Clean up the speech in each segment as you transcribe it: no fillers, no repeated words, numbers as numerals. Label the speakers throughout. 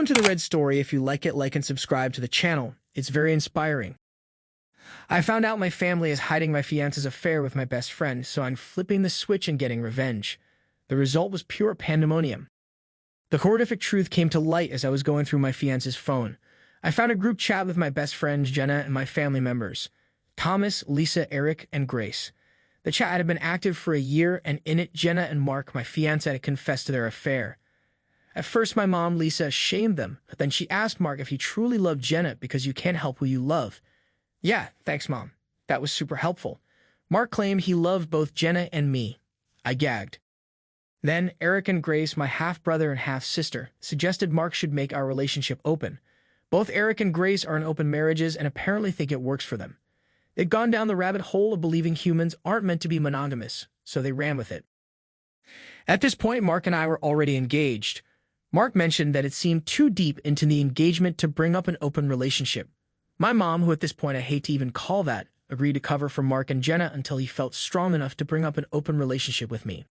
Speaker 1: Welcome to the Red Story. If you like it, like and subscribe to the channel. It's very inspiring. I found out my family is hiding my fiance's affair with my best friend, so I'm flipping the switch and getting revenge. The result was pure pandemonium. The horrific truth came to light as I was going through my fiance's phone. I found a group chat with my best friends, Jenna, and my family members, Thomas, Lisa, Eric, and Grace. The chat had been active for a year, and in it, Jenna and Mark, my fiancé, had confessed to their affair. At first, my mom, Lisa, shamed them, but then she asked Mark if he truly loved Jenna because you can't help who you love. Yeah, thanks, Mom. That was super helpful. Mark claimed he loved both Jenna and me. I gagged. Then, Eric and Grace, my half-brother and half-sister, suggested Mark should make our relationship open. Both Eric and Grace are in open marriages and apparently think it works for them. They'd gone down the rabbit hole of believing humans aren't meant to be monogamous, so they ran with it. At this point, Mark and I were already engaged. Mark mentioned that it seemed too deep into the engagement to bring up an open relationship. My mom, who at this point I hate to even call that, agreed to cover for Mark and Jenna until he felt strong enough to bring up an open relationship with me.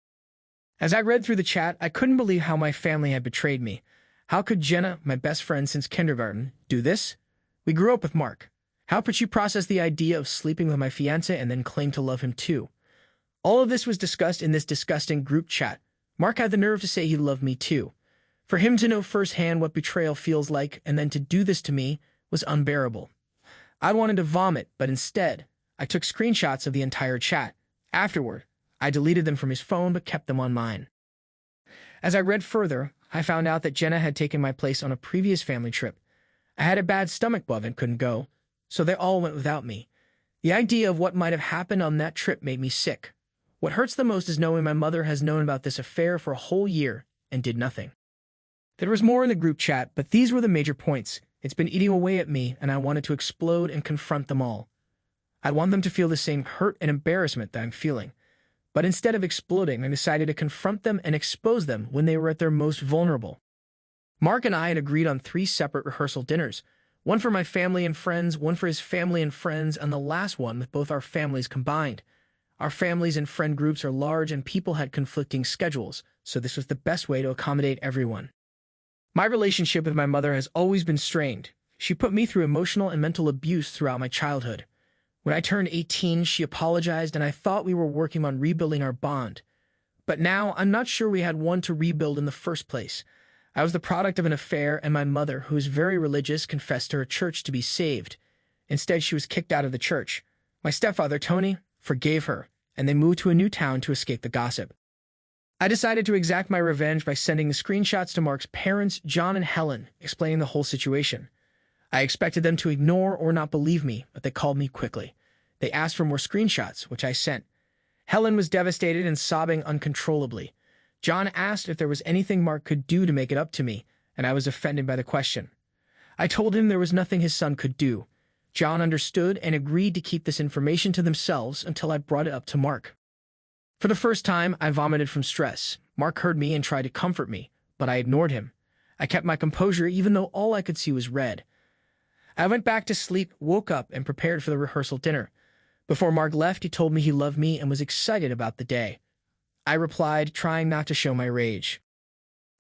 Speaker 1: As I read through the chat, I couldn't believe how my family had betrayed me. How could Jenna, my best friend since kindergarten, do this? We grew up with Mark. How could she process the idea of sleeping with my fiancé and then claim to love him too? All of this was discussed in this disgusting group chat. Mark had the nerve to say he loved me too. For him to know firsthand what betrayal feels like and then to do this to me was unbearable. I wanted to vomit, but instead, I took screenshots of the entire chat. Afterward, I deleted them from his phone but kept them on mine. As I read further, I found out that Jenna had taken my place on a previous family trip. I had a bad stomach bug and couldn't go, so they all went without me. The idea of what might have happened on that trip made me sick. What hurts the most is knowing my mother has known about this affair for a whole year and did nothing. There was more in the group chat, but these were the major points. It's been eating away at me, and I wanted to explode and confront them all. I want them to feel the same hurt and embarrassment that I'm feeling. But instead of exploding, I decided to confront them and expose them when they were at their most vulnerable. Mark and I had agreed on 3 separate rehearsal dinners, one for my family and friends, one for his family and friends, and the last one with both our families combined. Our families and friend groups are large and people had conflicting schedules, so this was the best way to accommodate everyone. My relationship with my mother has always been strained. She put me through emotional and mental abuse throughout my childhood. When I turned 18, she apologized and I thought we were working on rebuilding our bond. But now, I'm not sure we had one to rebuild in the first place. I was the product of an affair and my mother, who is very religious, confessed to her church to be saved. Instead, she was kicked out of the church. My stepfather, Tony, forgave her, and they moved to a new town to escape the gossip. I decided to exact my revenge by sending the screenshots to Mark's parents, John and Helen, explaining the whole situation. I expected them to ignore or not believe me, but they called me quickly. They asked for more screenshots, which I sent. Helen was devastated and sobbing uncontrollably. John asked if there was anything Mark could do to make it up to me, and I was offended by the question. I told him there was nothing his son could do. John understood and agreed to keep this information to themselves until I brought it up to Mark. For the first time, I vomited from stress. Mark heard me and tried to comfort me, but I ignored him. I kept my composure even though all I could see was red. I went back to sleep, woke up, and prepared for the rehearsal dinner. Before Mark left, he told me he loved me and was excited about the day. I replied, trying not to show my rage.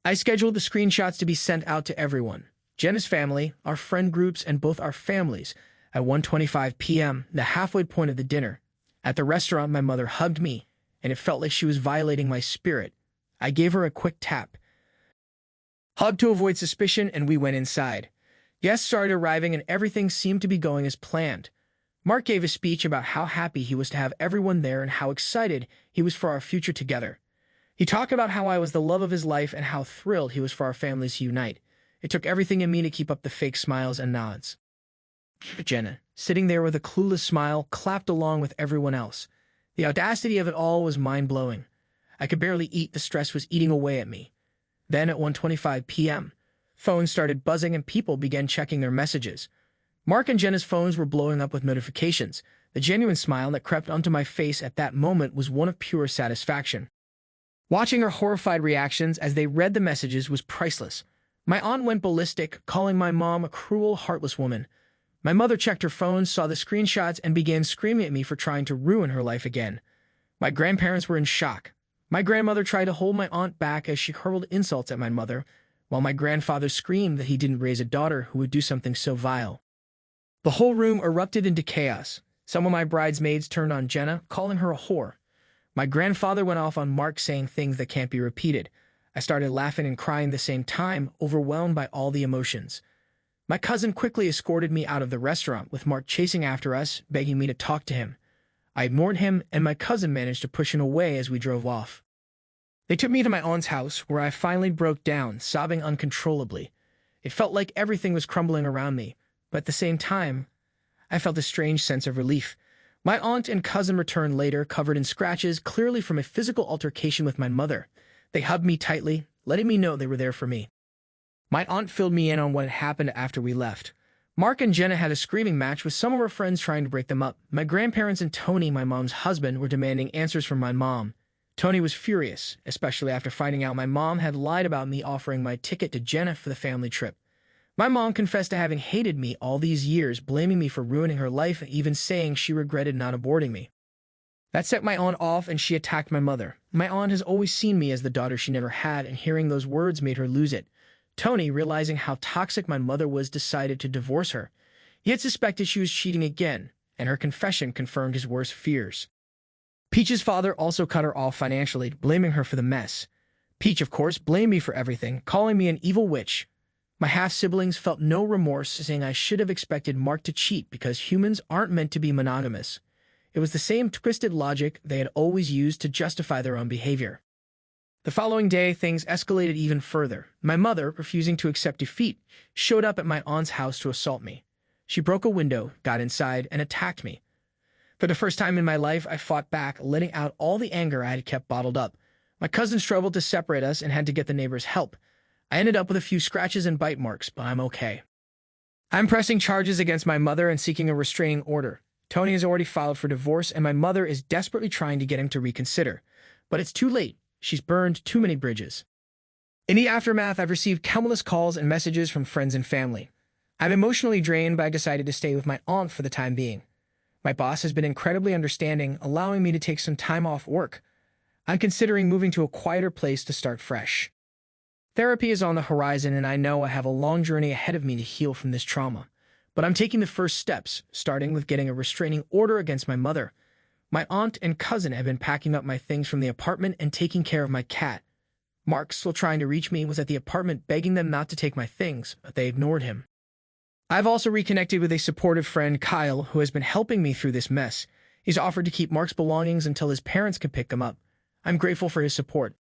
Speaker 1: I scheduled the screenshots to be sent out to everyone. Jenna's family, our friend groups, and both our families at 1:25 p.m., the halfway point of the dinner. At the restaurant, my mother hugged me, and it felt like she was violating my spirit. I gave her a quick tap. Hug to avoid suspicion, and we went inside. Guests started arriving, and everything seemed to be going as planned. Mark gave a speech about how happy he was to have everyone there and how excited he was for our future together. He talked about how I was the love of his life and how thrilled he was for our families to unite. It took everything in me to keep up the fake smiles and nods. Jenna, sitting there with a clueless smile, clapped along with everyone else. The audacity of it all was mind-blowing. I could barely eat. The stress was eating away at me. Then at 1:25 p.m., phones started buzzing and people began checking their messages. Mark and Jenna's phones were blowing up with notifications. The genuine smile that crept onto my face at that moment was one of pure satisfaction. Watching her horrified reactions as they read the messages was priceless. My aunt went ballistic, calling my mom a cruel, heartless woman. My mother checked her phone, saw the screenshots, and began screaming at me for trying to ruin her life again. My grandparents were in shock. My grandmother tried to hold my aunt back as she hurled insults at my mother, while my grandfather screamed that he didn't raise a daughter who would do something so vile. The whole room erupted into chaos. Some of my bridesmaids turned on Jenna, calling her a whore. My grandfather went off on Mark, saying things that can't be repeated. I started laughing and crying at the same time, overwhelmed by all the emotions. My cousin quickly escorted me out of the restaurant, with Mark chasing after us, begging me to talk to him. I ignored him, and my cousin managed to push him away as we drove off. They took me to my aunt's house, where I finally broke down, sobbing uncontrollably. It felt like everything was crumbling around me, but at the same time, I felt a strange sense of relief. My aunt and cousin returned later, covered in scratches, clearly from a physical altercation with my mother. They hugged me tightly, letting me know they were there for me. My aunt filled me in on what had happened after we left. Mark and Jenna had a screaming match with some of her friends trying to break them up. My grandparents and Tony, my mom's husband, were demanding answers from my mom. Tony was furious, especially after finding out my mom had lied about me offering my ticket to Jenna for the family trip. My mom confessed to having hated me all these years, blaming me for ruining her life and even saying she regretted not aborting me. That set my aunt off, and she attacked my mother. My aunt has always seen me as the daughter she never had, and hearing those words made her lose it. Tony, realizing how toxic my mother was, decided to divorce her. He had suspected she was cheating again, and her confession confirmed his worst fears. Peach's father also cut her off financially, blaming her for the mess. Peach, of course, blamed me for everything, calling me an evil witch. My half-siblings felt no remorse, saying I should have expected Mark to cheat because humans aren't meant to be monogamous. It was the same twisted logic they had always used to justify their own behavior. The following day, things escalated even further. My mother, refusing to accept defeat, showed up at my aunt's house to assault me. She broke a window, got inside, and attacked me. For the first time in my life, I fought back, letting out all the anger I had kept bottled up. My cousin struggled to separate us and had to get the neighbors' help. I ended up with a few scratches and bite marks, but I'm okay. I'm pressing charges against my mother and seeking a restraining order. Tony has already filed for divorce, and my mother is desperately trying to get him to reconsider. But it's too late. She's burned too many bridges. In the aftermath, I've received countless calls and messages from friends and family. I'm emotionally drained, but I decided to stay with my aunt for the time being. My boss has been incredibly understanding, allowing me to take some time off work. I'm considering moving to a quieter place to start fresh. Therapy is on the horizon, and I know I have a long journey ahead of me to heal from this trauma. But I'm taking the first steps, starting with getting a restraining order against my mother. My aunt and cousin have been packing up my things from the apartment and taking care of my cat. Mark, still trying to reach me, was at the apartment begging them not to take my things, but they ignored him. I've also reconnected with a supportive friend, Kyle, who has been helping me through this mess. He's offered to keep Mark's belongings until his parents can pick them up. I'm grateful for his support.